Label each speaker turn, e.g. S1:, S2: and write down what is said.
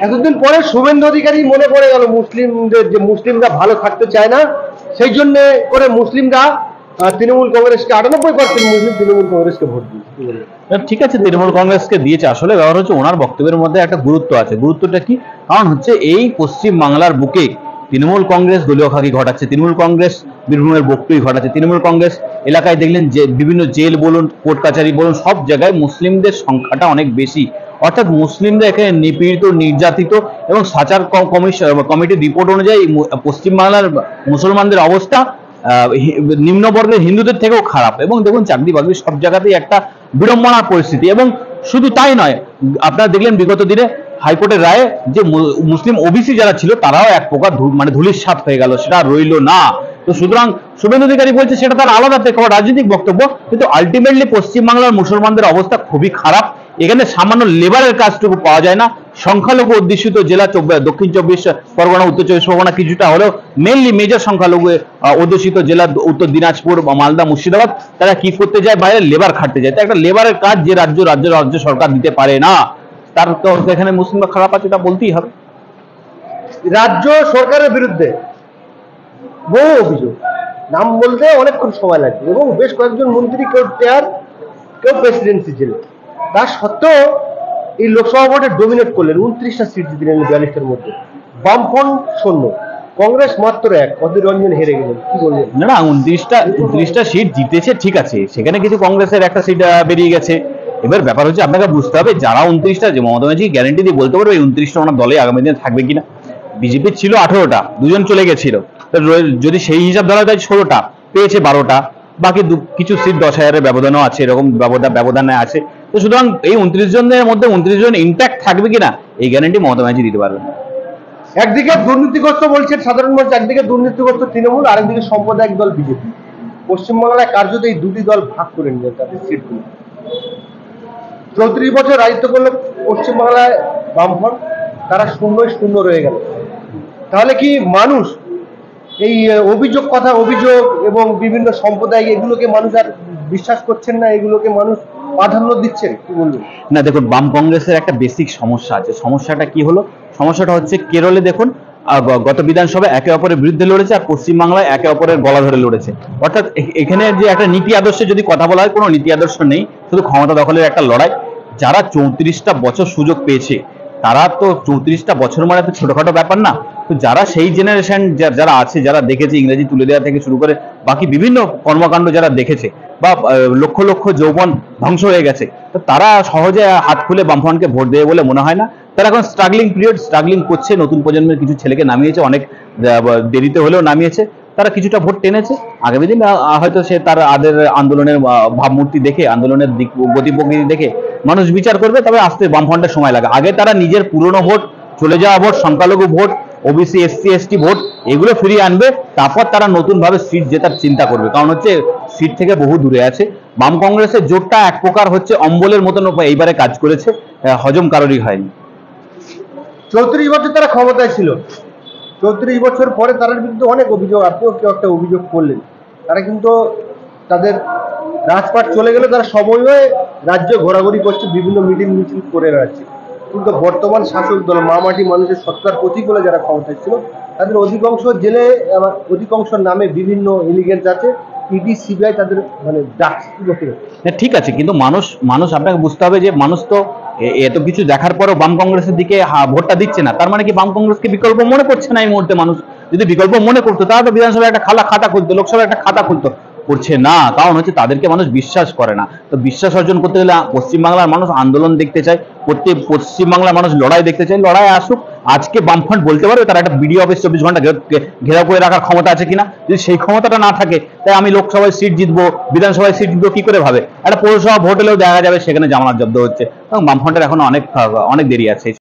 S1: এতদিন পরে শুভেন্দু অধিকারী মনে পড়ে গেল মুসলিমদের, যে মুসলিমরা ভালো থাকতে চায় না, সেই জন্য করে মুসলিমরা তৃণমূল কংগ্রেসকে 98% মুসলিম তৃণমূল কংগ্রেসকে ভোট দিয়েছে।
S2: ঠিক আছে, তৃণমূল কংগ্রেসকে দিয়েছে, আসলে ব্যাপার হচ্ছে ওনার বক্তব্যের মধ্যে একটা গুরুত্ব আছে। গুরুত্বটা কি? কারণ হচ্ছে এই পশ্চিম বাংলার বুকে তৃণমূল কংগ্রেস দলীয় খাকি ঘটাচ্ছে, তৃণমূল কংগ্রেস বীরভূমের বক্তব্য ঘটাচ্ছে, তৃণমূল কংগ্রেস এলাকায় দেখলেন যে বিভিন্ন জেল বলুন, কোর্ট কাছারি বলুন, সব জায়গায় মুসলিমদের সংখ্যাটা অনেক বেশি। অর্থাৎ মুসলিমরা এখানে নিপীড়িত, নির্যাতিত, এবং সাচার কমিটির রিপোর্ট অনুযায়ী পশ্চিমবাংলার মুসলমানদের অবস্থা নিম্নবর্গের হিন্দুদের থেকেও খারাপ। এবং দেখুন চাকরি বাকরি সব জায়গাতেই একটা বিড়ম্বনার পরিস্থিতি। এবং শুধু তাই নয়, আপনারা দেখলেন বিগত দিনে হাইকোর্টের রায়ে যে মুসলিম ওবিসি যারা ছিল তারাও এক প্রকার মানে ধূলিসাৎ হয়ে গেল, সেটা রইল না। তো সুতরাং শুভেন্দু অধিকারী বলছে সেটা তার আলাদা রাজনৈতিক বক্তব্য, কিন্তু আলটিমেটলি পশ্চিমবাংলার মুসলমানদের অবস্থা খুবই খারাপ। এখানে সামান্য লেবারের কাজটুকু পাওয়া যায় না। সংখ্যালঘু অধ্যুষিত জেলা দক্ষিণ 24 পরগনা, উত্তর 24 পরগনা কিছুটা হলেও মেনলি মেজর সংখ্যালঘু অধ্যুষিত জেলা উত্তর দিনাজপুর, মালদা, মুর্শিদাবাদ, তারা কি করতে যায়? বাইরে লেবার খাটতে যায়। তো একটা লেবারের কাজ যে রাজ্য সরকার দিতে পারে না, তার তো এখানে মুসলিমরা খারাপ আছে, এটা বলতেই হবে।
S1: রাজ্য সরকারের বিরুদ্ধে বহু অভিযোগ, নাম বলতে অনেকক্ষণ সময় লাগবে, এবং বেশ কয়েকজন মন্ত্রী, কেউ চেয়ার, কেউ প্রেসিডেন্সি ছিল। তা সত্ত্বেও এই লোকসভা ভোটে ডোমিনেট করলেন, 29টা সিট জিতে নিলেন 42টার মধ্যে। বামফ্রন্ট শূন্য, কংগ্রেস মাত্র 1, অধীর রঞ্জন হেরে গেলেন। কি বললেন?
S2: না, 29টা সিট জিতেছে, ঠিক আছে, সেখানে কিছু কংগ্রেসের একটা সিট বেরিয়ে গেছে। এবার ব্যাপার হচ্ছে আপনাকে বুঝতে হবে যারা 29টা, যে মমতা ব্যানার্জি গ্যারেন্টি দিয়ে বলতে পারবে 29টা ওনার দলে আগামী দিনে থাকবে কিনা। বিজেপির ছিল 18টা, দুজন চলে গেছিল, যদি সেই হিসাব ধরা যায় 16টা, পেয়েছে 12টা, বাকি কিছু সিট 10,000-এর ব্যবধানও আছে, এরকম ব্যবধানে আছে। তো সুতরাং এই 29 জনের মধ্যে 29 জন ইন্ট্যাক্ট থাকবে কিনা এই গ্যারেন্টি মমতা ব্যানার্জি দিতে পারবে না।
S1: একদিকে দুর্নীতিগ্রস্ত বলছেন সাধারণ মানুষ, একদিকে দুর্নীতিগ্রস্ত তৃণমূল, আরেকদিকে সাম্প্রদায়িক দল বিজেপি। পশ্চিমবাংলায় কার্যত এই দুটি দল ভাগ করে নিলেন তাদের সিটগুলো। 34 বছর রাজত্ব করলো পশ্চিমবাংলায় বামফ্রন্ট, তারা শূন্য রয়ে গেল। তাহলে কি মানুষ এই অভিযোগ এবং বিভিন্ন সম্প্রদায়, এগুলোকে মানুষ আর বিশ্বাস করছেন না, এগুলোকে মানুষ প্রাধান্য দিচ্ছেন? কি বলবেন?
S2: না দেখুন, বাম কংগ্রেসের একটা বেসিক সমস্যা আছে। সমস্যাটা কি হলো? সমস্যাটা হচ্ছে কেরলে দেখুন গত বিধানসভায় একে অপরের বিরুদ্ধে লড়েছে, আর পশ্চিমবাংলায় একে অপরের গলা ধরে লড়েছে। অর্থাৎ এখানে যে একটা নীতি আদর্শে যদি কথা বলা হয়, কোনো নীতি আদর্শ নেই, শুধু ক্ষমতা দখলের একটা লড়াই। যারা 34টা বছর সুযোগ পেয়েছে, তারা তো 34টা বছর মানে তো ছোটখাটো ব্যাপার না। তো যারা সেই জেনারেশন যারা আছে, যারা দেখেছে ইংরেজি তুলে দেওয়া থেকে শুরু করে বাকি বিভিন্ন কর্মকাণ্ড যারা দেখেছে, বা লক্ষ লক্ষ যৌবন ধ্বংস হয়ে গেছে, তো তারা সহজে হাত খুলে বামফ্রন্টকে ভোট দেবে বলে মনে হয় না। তারা এখন স্ট্রাগলিং করছে, নতুন প্রজন্মের কিছু ছেলেকে নামিয়েছে, অনেক দেরিতে হলেও নামিয়েছে, তারা কিছুটা ভোট টেনেছে। আগামী দিন হয়তো সে তার আন্দোলনের ভাবমূর্তি দেখে, আন্দোলনের দিক গতি প্রকৃতি দেখে মানুষ বিচার করবে, তবে আসতে বামফ্রন্টের সময় লাগে। আগে তারা নিজের পুরনো ভোট, চলে যাওয়া ভোট, সংখ্যালঘু vote, OBC SC ST vote, এগুলো ফিরিয়ে আনবে, তারপর তারা নতুন ভাবে সিট জেতার চিন্তা করবে। কারণ হচ্ছে সিট থেকে বহু দূরে আছে। বাম কংগ্রেসের জোটটা এক প্রকার হচ্ছে অম্বলের মতন এইবারে কাজ করেছে, হজম কারোরই হয়নি।
S1: 34 বছর তারা ক্ষমতায় ছিল, 34 বছর পরে তার বিরুদ্ধে অনেক অভিযোগ, আপনিও কেউ একটা অভিযোগ করলেন। তারা কিন্তু তাদের রাজপাট চলে গেলে তারা সময়ে রাজ্য ঘোরাঘুরি করছে, বিভিন্ন মিছিল করে বেড়াচ্ছে। কিন্তু বর্তমান শাসক দল মামাটি মানুষের সত্তার প্রতিকূলে যারা ক্ষমতায় ছিল, তাদের অধিকাংশ জেলে, অধিকাংশ নামে বিভিন্ন এলিগেন্স আছে, ইডি সিবিআই তাদের মানে ডাকছে।
S2: ঠিক আছে, কিন্তু মানুষ আপনাকে বুঝতে হবে যে মানুষ তো এত কিছু দেখার পরও বাম কংগ্রেসের দিকে ভোটটা দিচ্ছে না। তার মানে কি বাম কংগ্রেসকে বিকল্প মনে করছে না এই মুহূর্তে মানুষ? যদি বিকল্প মনে করতো তাহলে তো বিধানসভায় একটা খাতা খুলতো, লোকসভায় একটা খাতা খুলতো। করছে না, কারণ হচ্ছে তাদেরকে মানুষ বিশ্বাস করে না। তো বিশ্বাস অর্জন করতে গেলে পশ্চিমবাংলার মানুষ আন্দোলন দেখতে চায়, পশ্চিমবাংলার মানুষ লড়াই দেখতে চায়। লড়াই আসুক। আজকে বামফ্রন্ট বলতে পারবে তারা একটা বিডিও অফিস 24 ঘন্টা ঘেরাও করে রাখার ক্ষমতা আছে কিনা? যদি সেই ক্ষমতাটা না থাকে, তাই আমি লোকসভায় সিট জিতবো, বিধানসভায় সিট জিতবো কি করে ভাবে? একটা পৌরসভা ভোট হলেও দেখা যাবে সেখানে জামানত জব্দ হচ্ছে। এবং বামফ্রন্টের এখন অনেক দেরি আছে।